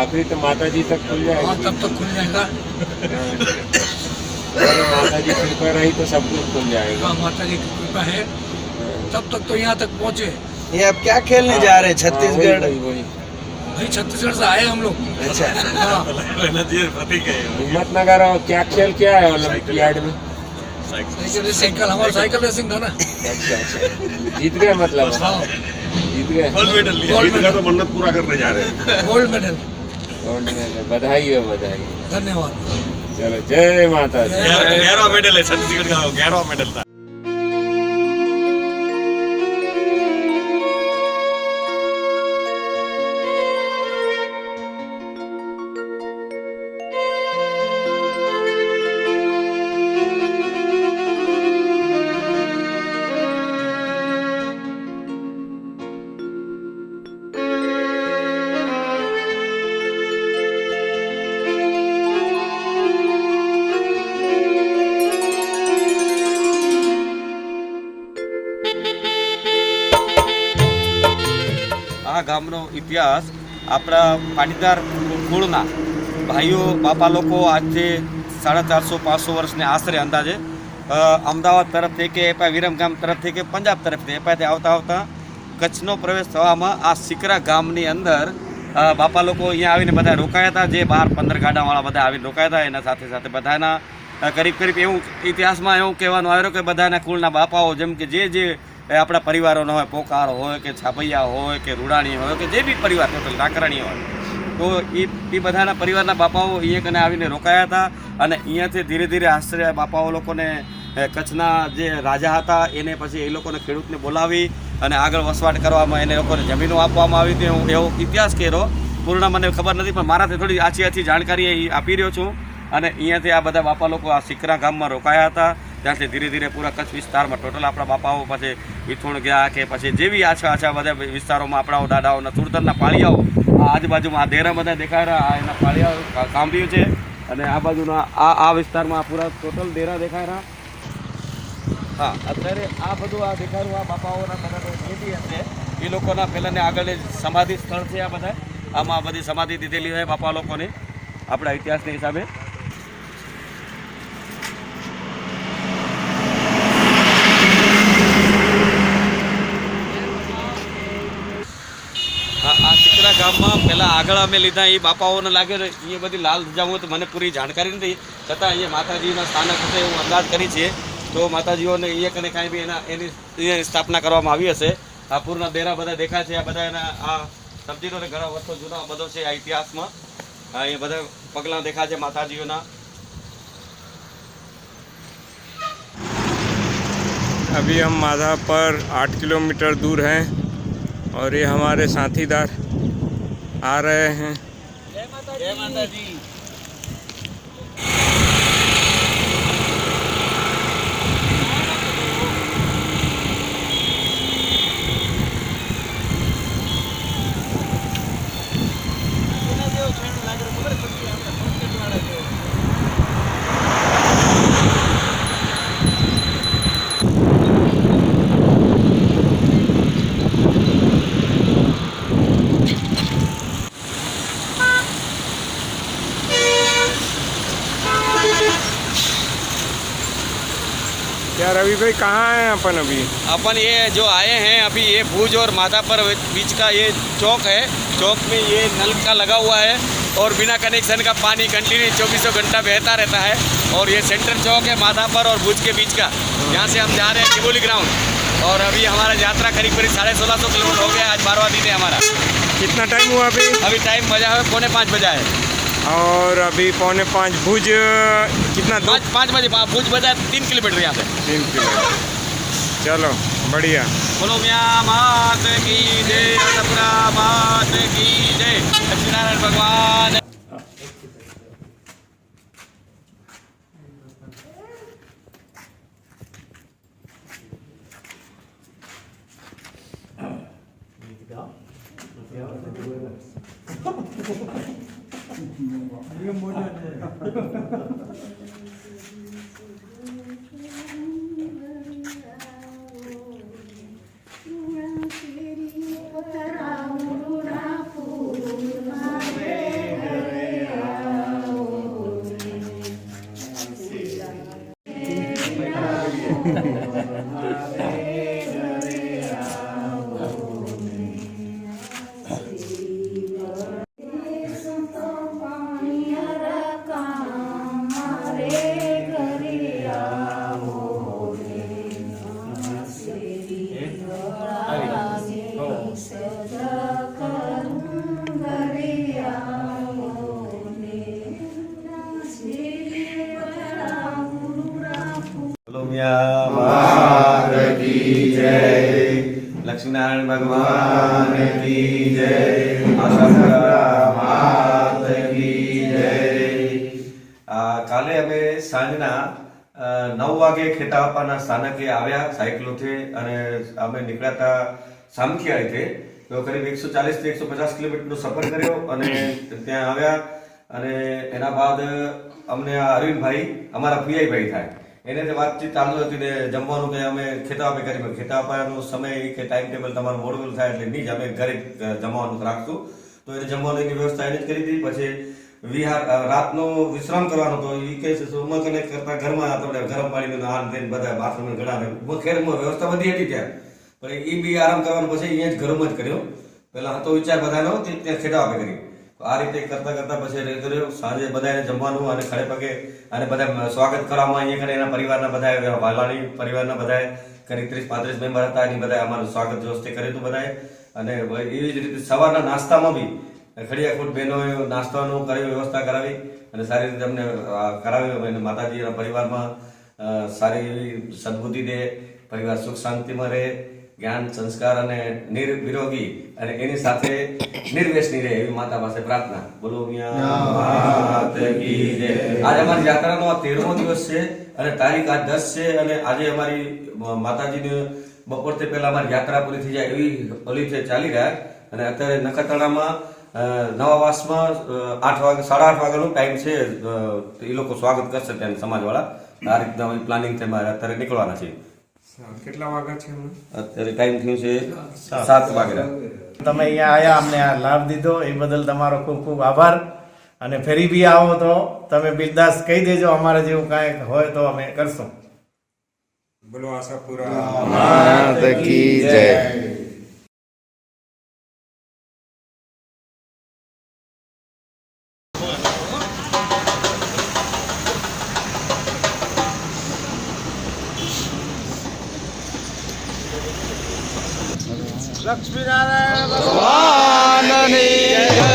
आखिरी तो माता जी तक खुल जाएगा। हाँ, तब तक खुल जाएगा। अरे माता जी कृपा रही तो सब कुछ खुल जाएगा। हाँ, माता जी की कृपा है, तब तक तो यहाँ तक पहुँचे। ये अब क्या खेलने जा रहे हैं छत्तीसगढ़? वही भाई छत्तीसगढ़ से आए हम लोग। अच्छा, हाँ, हिम्मतनगर और क्या खेल क्या है ओलंपियाड में? साइकिल रेसिंग, कल हमारा साइकिल रेसिंग था ना। अच्छा अच्छा, जीत गए मतलब? हाँ, जीत गए। जीत का तो मन्नत पूरा करने जा रहे हैं। Gold medal. गोल्ड मेडल, बधाई हो बधाई। धन्यवाद। चलो जय माता दी। 11वां मेडल है छत्तीसगढ़ का, 11वां मेडल था। આ ગામનો ઇતિહાસ આપણા પાટીદાર કુળના ભાઈઓ બાપા લોકો આજથી 450-500 વર્ષને આશરે અંદાજે અમદાવાદ તરફથી કે એપા વિરમગામ તરફથી કે પંજાબ તરફથી એપાથી આવતા આવતા કચ્છનો પ્રવેશ થવામાં આ સિકરા ગામની અંદર બાપા લોકો અહીંયા આવીને બધા રોકાયા હતા. જે 12-15 ગાડાવાળા બધા આવીને રોકાયા હતા. એના સાથે સાથે બધાના કરીબ કરીબ એવું ઇતિહાસમાં એવું કહેવાનું આવ્યું કે બધાના કુળના બાપાઓ જેમ કે જે આપણા પરિવારોનો હોય, પોકાર હોય કે છાપૈયા હોય કે રૂડાણી હોય કે જે બી પરિવાર ટોટલ રાકરાણી હોય, તો એ બધાના પરિવારના બાપાઓ અહીંયા કને આવીને રોકાયા હતા. અને અહીંયાથી ધીરે ધીરે આશ્રય બાપાઓ લોકોને કચ્છના જે રાજા હતા એને પછી એ લોકોને ખેડૂતને બોલાવી અને આગળ વસવાટ કરવામાં એને લોકોને જમીનો આપવામાં આવી હતી. હું એવો ઇતિહાસ કર્યો, પૂર્ણ મને ખબર નથી પણ મારાથી થોડી આછી જાણકારી આપી રહ્યો છું. અને અહીંયાથી આ બધા બાપા લોકો આ સિકરા ગામમાં રોકાયા હતા. ત્યાંથી ધીરે ધીરે પૂરા કચ્છ વિસ્તારમાં ટોટલ આપણા બાપાઓ પછી વિથોણ ગયા કે પછી જેવી આછા બધા વિસ્તારોમાં આપણા દાદાઓના સુરતરના પાળિયાઓ આ આજુબાજુમાં આ દેરા બધા દેખાય રહ્યા, આ એના પાળિયાઓ કાંબીઓ છે. અને આ બાજુના આ વિસ્તારમાં પૂરા ટોટલ દેરા દેખાય રહ્યા. હા, અત્યારે આ બધું આ દેખાયું આ બાપાઓના બધા ખેતી હશે એ લોકોના પહેલાંને આગળ સમાધિ સ્થળ છે. આ બધા આમાં બધી સમાધિ દીધેલી હોય બાપા લોકોની આપણા ઇતિહાસના હિસાબે. આ સિકરા ગામમાં પહેલાં આગળ અમે લીધા એ બાપાઓને લાગે એ બધી લાલ ધજાઓ તો મને પૂરી જાણકારી નથી, છતાં અહીંયા માતાજીના સ્થાનક હશે એવું અંદાજ કરી છે. તો માતાજીઓને એ કને કાંઈ બી એની સ્થાપના કરવામાં આવી હશે. આ પૂરના દેરા બધા દેખાય છે. આ બધા એના આ સમજીનો ઘણા વર્ષો જૂનો બધો છે આ ઇતિહાસમાં. એ બધા પગલાં દેખાય છે માતાજીઓના. अभी हम माधा पर 8 किलोमीटर दूर हैं और ये हमारे साथीदार आ रहे हैं. जय माता दी। क्या रवि भाई कहाँ हैं अपन अभी? अपन ये जो आए हैं अभी ये भुज और माधा पर बीच का ये चौक है. चौक में ये नल का लगा हुआ है और बिना कनेक्शन का पानी कंटिन्यू 24 घंटा बहता रहता है. और ये सेंटर चौक है माधा पर और भुज के बीच का. यहाँ से हम जा रहे हैं शिवोली ग्राउंड और अभी हमारा यात्रा करीब 1650 किलोमीटर हो गया. आज 12वां दिन है हमारा. कितना टाइम हुआ अभी? अभी टाइम बजा है 4:45 बजा है। और अभी 4:45 भुज कितना? 5 बजे भुज बजा 3 किलोमीटर यहाँ से। 3 किलोमीटर। चलो बढ़िया। बोलो मियाँ मात की जय, अन्नपूर्णा मात की जय, लक्ष्मीनारायण भगवान। लक्ष्मीनारायण भगवान की जय, आशापुरा मात की जय। કાલે અમે સાંજના 9 વાગે ખેતાવાપાના સ્થાનકે આવ્યા સાયકલોથી અને અમે નીકળ્યા હતા સામખિયાળીથી. તો કરીબ 140 થી 150 કિલોમીટરનો સફર કર્યો અને ત્યાં આવ્યા અને એના બાદ અમને આ અરવિંદભાઈ અમારા પીઆઈ ભાઈ થાય એને વાતચીત ચાલુ હતી ને જમવાનું કે અમે ખેતાવાપે કરી ખેતાવાપાનો સમય કે ટાઈમ ટેબલ તમારું મોડું થાય એટલે નહીં જ અમે ઘરે જમવાનું રાખશું. તો એને જમવાની વ્યવસ્થા એને જ કરી હતી. પછી વિહાર રાતનો વિશ્રામ કરવાનો તો એ કહે છે ઉમા કનેક્ટ કરતા ઘરમાં આપણે ગરમ પાણીનું આન થઈને બધા બાથરૂમ ઘણા ખેરમાં વ્યવસ્થા બધી હતી ત્યાં, પણ એ બી આરામ કરવાનું પછી અહીંયા જ ઘરમાં જ કર્યો. પહેલા હતો વિચાર બધાનો ત્યાં ખેતાવાપે કર્યું. આ રીતે કરતા કરતા પછી કર્યો. સાંજે બધાને જમવાનું અને ખડે પગે અને બધા સ્વાગત કરવામાં અહીંયા કરે એના પરિવારના બધા વાલાણી પરિવારના બધા કરીબ 30-35 મેમ્બર હતા. એની બધા અમારું સ્વાગત વ્યવસ્થિત કર્યું હતું બધાએ. અને એવી જ રીતે સવારના નાસ્તામાં બી ખડિયાખૂટ બહેનોએ નાસ્તાનું કર્યું, વ્યવસ્થા કરાવી અને સારી રીતે અમને કરાવ્યું. અને માતાજીના પરિવારમાં સારી એવી સદબુદ્ધિ દે, પરિવાર સુખ શાંતિમાં રહે, જ્ઞાન સંસ્કાર અને નિર્વિરોગી અને એની સાથે નિર્વ્યસની રહે એવી માતા પાસે પ્રાર્થના. બોલો માત કી જય. આજે અમારી યાત્રાનો આ 13મો દિવસ છે અને તારીખ આજ 10 છે અને આજે અમારી માતાજીને બપોરથી પહેલા અમારી યાત્રા પૂરી થઈ જાય એવી ઓલીથી ચાલી રહ્યા. અને અત્યારે નખત્રાણામાં નવાવાસમાં 8 વાગે 8:30 વાગ્યાનો ટાઈમ છે. એ લોકો સ્વાગત કરશે ત્યાં સમાજવાળા. આ રીતના પ્લાનિંગ છે મારે અત્યારે નીકળવાના છે. કેટલા વાગ્યા છે? અત્યારે ટાઈમ થયું છે 7 વાગ્યા. તમે અહીંયા આવ્યા, અમને આ લાભ દીધો એ બદલ તમારો ખૂબ ખૂબ આભાર. અને ફરી બી આવો તો તમે બિરદાસ કહી દેજો, અમારે જેવું કાંઈ હોય તો અમે કરશું. બોલો આશાપુરા માત કી જય. લક્ષ્મીનારાયણ ભગવાનની જય.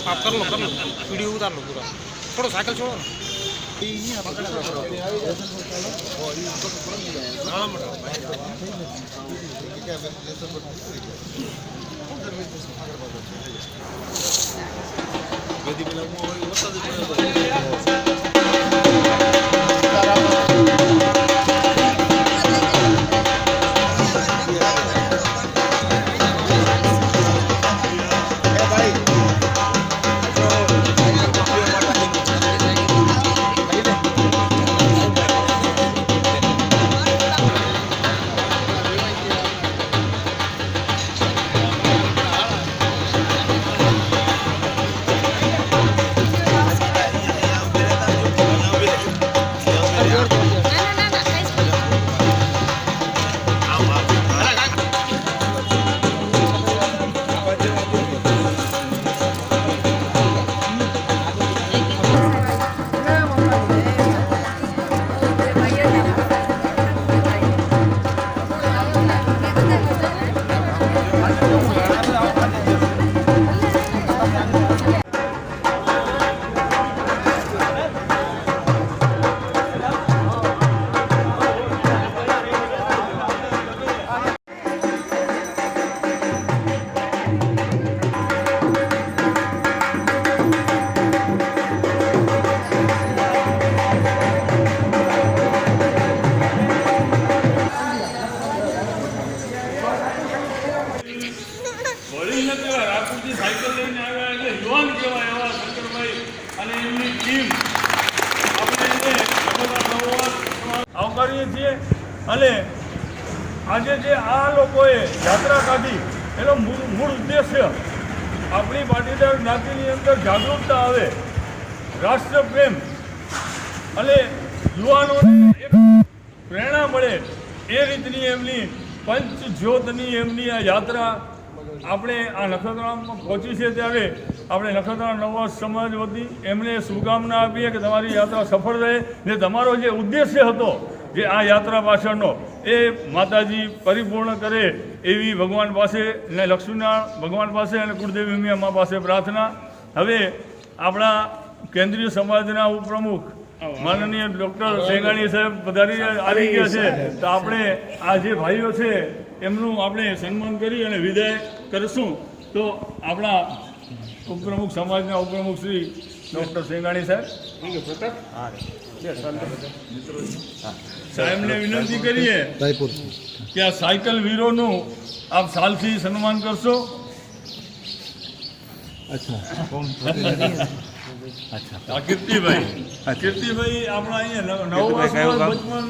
आप कर लो वीडियो उतार लो पूरा. छोड़ो साइकिल छोड़ो ना. નથી કહેવાય, રાયપુરથી સાયકલ લઈને આવ્યા એટલે યુવાન કહેવાય એવા શંકરભાઈ અને એમની ટીમ આપણે એને આવકારીએ છીએ. અને આજે જે આ લોકોએ યાત્રા કાઢી એનો મૂળ ઉદ્દેશ્ય આપણી પાટીદાર જ્ઞાતિની અંદર જાગૃતતા આવે, રાષ્ટ્રપ્રેમ અને યુવાનોને એક પ્રેરણા મળે એ રીતની એમની પંચજ્યોતની એમની આ યાત્રા આપણે આ નખત્રાણામાં પહોંચી છે. ત્યારે આપણે નખત્રાણા નવા સમાજ વતી એમને શુભકામના આપીએ કે તમારી યાત્રા સફળ રહે ને તમારો જે ઉદ્દેશ્ય હતો જે આ યાત્રા પાછળનો એ માતાજી પરિપૂર્ણ કરે એવી ભગવાન પાસે ને લક્ષ્મીનારાયણ ભગવાન પાસે અને કુળદેવી ઉમિયા મા પાસે પ્રાર્થના. હવે આપણા કેન્દ્રીય સમાજના ઉપપ્રમુખ માનનીય ડૉક્ટર સેંગાણી સાહેબ પધારી આવી ગયા છે, તો આપણે આ જે ભાઈઓ છે એમનું આપણે સન્માન કરી અને વિદાય કરીશું. તો આપણા ઉપપ્રમુખ સમાજના ઉપપ્રમુખ શ્રી ડૉક્ટર સેંગાણી સાહેબને વિનંતી કરીએ કે આ સાયકલ વીરોનું આપ સાલથી સન્માન કરશો. કીર્તિભાઈ આપણા અહીંયા નવા બચપન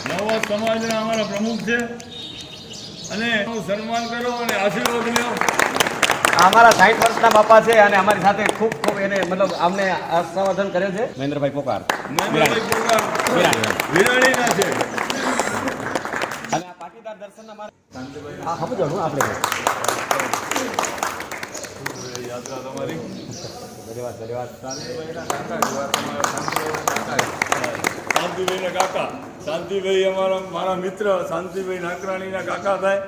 નવા સમાજના અમારા પ્રમુખ છે અને સન્માન કરો અને આશીર્વાદ લ્યો. અમારા 60 વર્ષના બાપા છે અને અમારી સાથે ખૂબ ખૂબ એને મતલબ અમને સંવર્ધન કરે છે. મહેન્દ્રભાઈ પોકાર વિરાણીના છે અને આ પાટીદાર દર્શનના મારા સમજો હું આપણે યાત્રા તમારી ધન્યવાદ. શાંતિભાઈના કાકા શાંતિભાઈ મારા મિત્ર શાંતિભાઈ નાકરાણીના કાકા થાય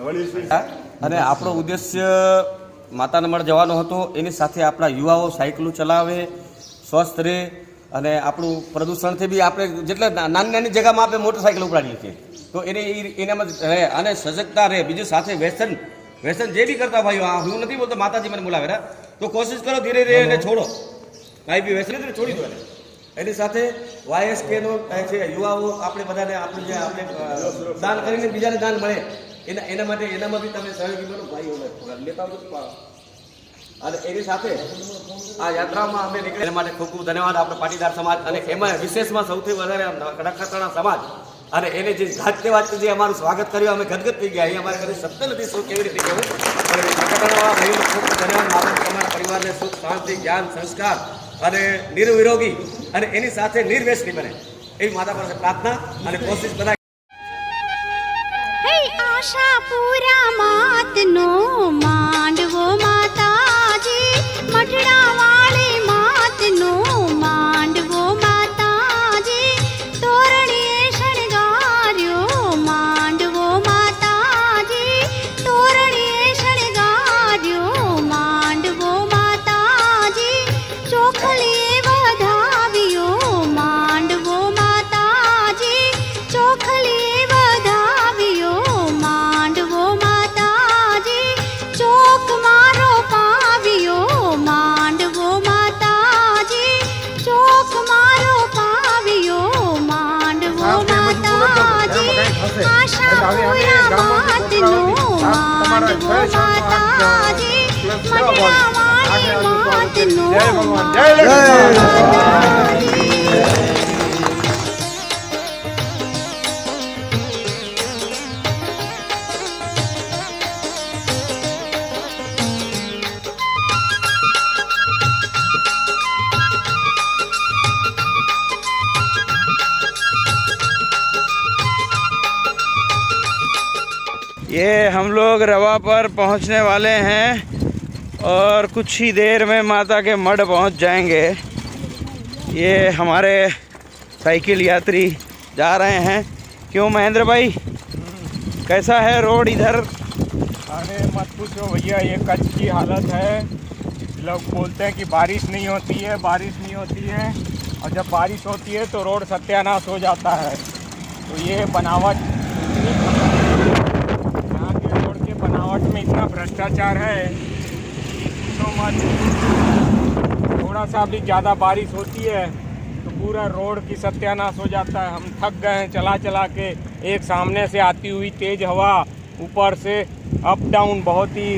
વળી. અને આપણો ઉદ્દેશ્ય માતાના મઢ જવાનો હતો. એની સાથે આપણા યુવાઓ સાયકલો ચલાવે, સ્વસ્થ રહે અને આપણું પ્રદૂષણથી બી આપણે જેટલા નાની નાની જગ્યામાં આપણે મોટરસાઇકલ ઉપડાડીએ છીએ તો એનામાં રહે અને સજગતા રહે. બીજું સાથે વ્યસન જે બી કરતા ભાઈઓ, હું નથી બોલતો માતાજી મને બોલાવે તો કોશિશ કરો ધીરે ધીરે એને છોડો. કાંઈ બી વ્યસન છોડી દો. એની સાથે YSKનો છે યુવાઓ આપણે બધાને આપણે જે આપણે દાન કરીને બીજાને દાન મળે એના માટે એનામાં બી તમે સહયોગી બનો ભાઈઓ લેતા આવો. અને એની સાથે આ યાત્રામાં અમે નીકળ્યા એના માટે ખૂબ ખૂબ ધન્યવાદ આપણે પાટીદાર સમાજ અને એમાં વિશેષમાં સૌથી વધારે નખત્રાણા સમાજ અને એને જે જાતે વાત જે અમારું સ્વાગત કર્યું અમે ગદગદ થઈ ગયા. અહીં અમારે કદી શબ્દ નથી શું કેવી રીતે કહેવું. નખત્રાણા ભાઈઓને ખૂબ ખૂબ ધન્યવાદ. તમારા પરિવારને સુખ શાંતિ જ્ઞાન સંસ્કાર અને નિર્વિરોગી અને એની સાથે નિર્વ્યસની બને એવી માતા પાસે પ્રાર્થના અને કોશિશ બધા. આશાપુરા માતનો માંડવો માતાજી, મઠડા વાળી માતનો માંડવો માતાજી, તોરણીએ શણગાર્યો માંડવો માતાજી, તોરણીએ શણગાર્યો માંડવો માતાજી, ચોખલીએ વધાવ્યો માંડવો માતાજી, ચોખલીએ વધાવ્યો માંડવો માતાજી, ચોક મારો પાવ્યો માંડવો માતાજી, ચોક મારો પાવ્યો માંડવો માતાજી, આશાપુરા માતનો માંડવો માતાજી, મઠડા વાળી માતનો માંડવો. ये हम लोग रवा पर पहुंचने वाले हैं और कुछ ही देर में माता के मढ़ पहुंच जाएंगे. ये हमारे साइकिल यात्री जा रहे हैं. क्यों महेंद्र भाई, कैसा है रोड इधर? अरे मत पूछो भैया, ये कच्ची हालत है. लोग बोलते हैं कि बारिश नहीं होती है, बारिश नहीं होती है, और जब बारिश होती है तो रोड सत्यानाश हो जाता है. तो ये बनावट, यहाँ के रोड के बनावट में इतना भ्रष्टाचार है तो मत. थोड़ा थोड़ा सा भी ज़्यादा बारिश होती है तो पूरा रोड की सत्यानाश हो जाता है। हम थक गए हैं चला चला के। एक सामने से आती हुई तेज़ हवा, ऊपर से अप डाउन बहुत ही,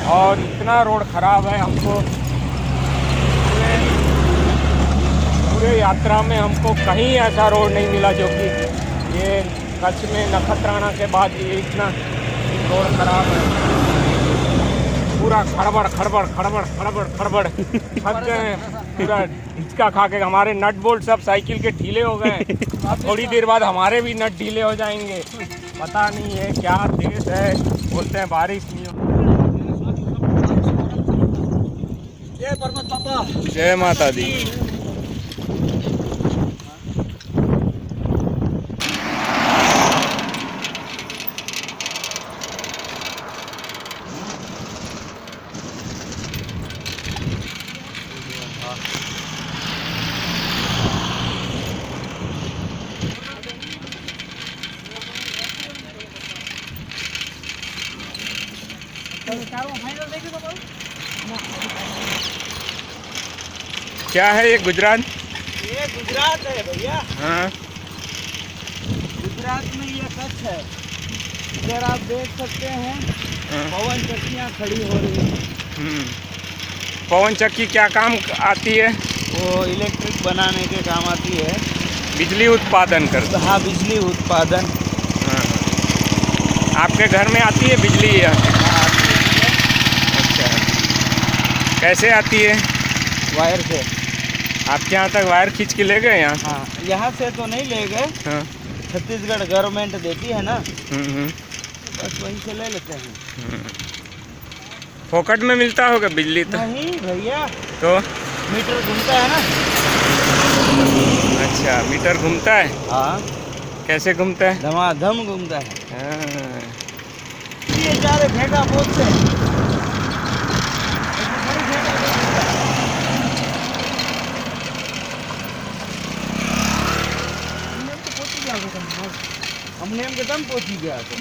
और इतना रोड ख़राब है। हमको पूरे यात्रा में हमको कहीं ऐसा रोड नहीं मिला जो कि ये कच्छ में नखत्राना के बाद ये इतना रोड ख़राब है। पूरा खड़बड़ खड़बड़ खड़बड़ खड़बड़ खड़बड़ थक गए हैं, पूरा हिचका खा के। हमारे नट बोल्ट सब साइकिल के ढीले हो गए। अब थोड़ी देर बाद हमारे भी नट ढीले हो जाएंगे। पता नहीं है क्या देश है, बोलते हैं बारिश नहीं हो। जय परमत पापा, जय माता दी। क्या है ये गुजरात? ये गुजरात है भैया। हाँ, गुजरात में ये कच्छ है। इधर आप देख सकते हैं पवन चक्कियाँ खड़ी हो रही हैं। पवन चक्की क्या काम आती है? वो इलेक्ट्रिक बनाने के काम आती है। बिजली उत्पादन कर। हाँ, बिजली उत्पादन। हाँ, आपके घर में आती है बिजली? अच्छा, कैसे आती है? वायर से। आपके यहाँ तक वायर खींच के ले गए यहाँ? हाँ, यहाँ से तो नहीं ले गए। हाँ, छत्तीसगढ़ गवर्नमेंट देती है ना, बस वहीं से ले लेते हैं। फोकट में मिलता होगा बिजली तो? नहीं भैया, तो मीटर घूमता है ना। अच्छा, मीटर घूमता है? हाँ। कैसे घूमता है? धमाधम घूमता है। हाँ। ये जा रहे फेंका बोझ से। हमने हम एकदम पहुंची गया तो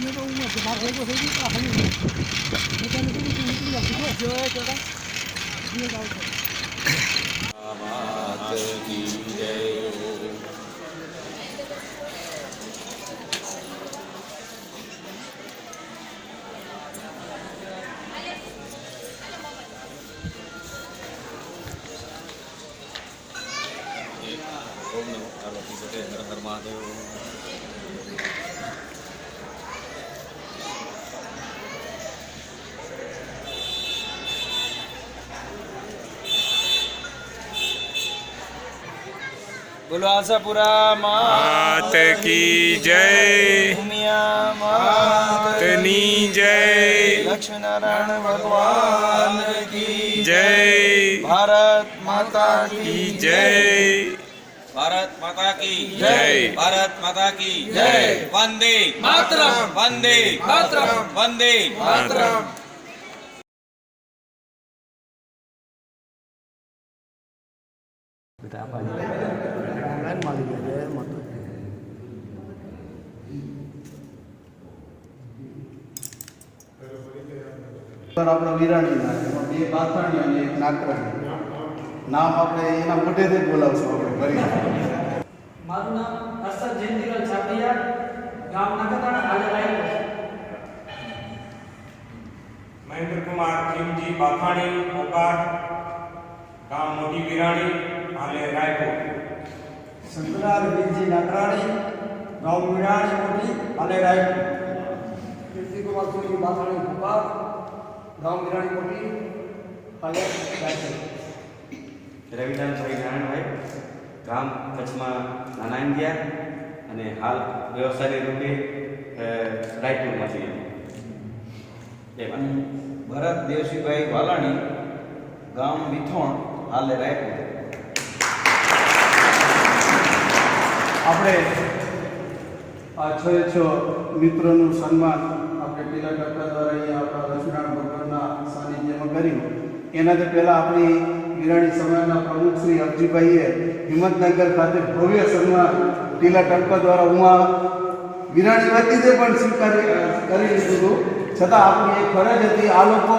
बोलो आशापुरा मात की जय, उमिया मात तनी जय, लक्ष्मी नारायण भगवान की जय, भारत माता की जय, भारत माता की जय, भारत माता की जय। वंदे मातरम, वंदे मातरम, वंदे मातरम। આપણા વિરાણીના એમાં બે બાથાણી અને એક નાકરાણી નામ આપણે એના મોઢેથી જ બોલાવશું આપણે ફરી. મારું નામ હર્ષદ જયંતિલાલ છાપિયા, ગામ નખત્રાણા, હાજર રાયપુર. महेंद्र कुमार खिमजी बाथाणी ओकार, गांव मोटी विराणी, हाले रायपुर. શંકરલાલ વીરજી નાકરાણી, ગામ વિરાણી મોટી, હાલે રાયપુર. કીર્તિકુમાર સોની બાથાણી ભૂપા, ગામ વિરાણી મોટી, હાલે રાયપુર. રવિદાનભાઈ નારાયણભાઈ, ગામ કચ્છમાં નાના ઇન્ડિયા અને હાલ વ્યવસાયી રૂપે રાયપુરમાંથી. ભરત દેવસીભાઈ વાલાણી, ગામ વિથોણ, હાલે રાયપુર. આપણે આ 6 મિત્રોનું સન્માન આપણે પેલા ટકા દ્વારા અહીંયા આપણા લક્ષ્મીનારાયણ ભગવાનના સાનિધ્યમાં કર્યું. એનાથી પહેલાં આપણી વિરાણી સમાજના પ્રમુખ શ્રી અબજીભાઈએ હિંમતનગર ખાતે ભવ્ય સન્માન ટીલા ટપકા દ્વારા ઉમા વિરાણી વતીને પણ સ્વીકાર કરી લીધું હતું. છતાં આપણી એક ફરજ હતી આ લોકો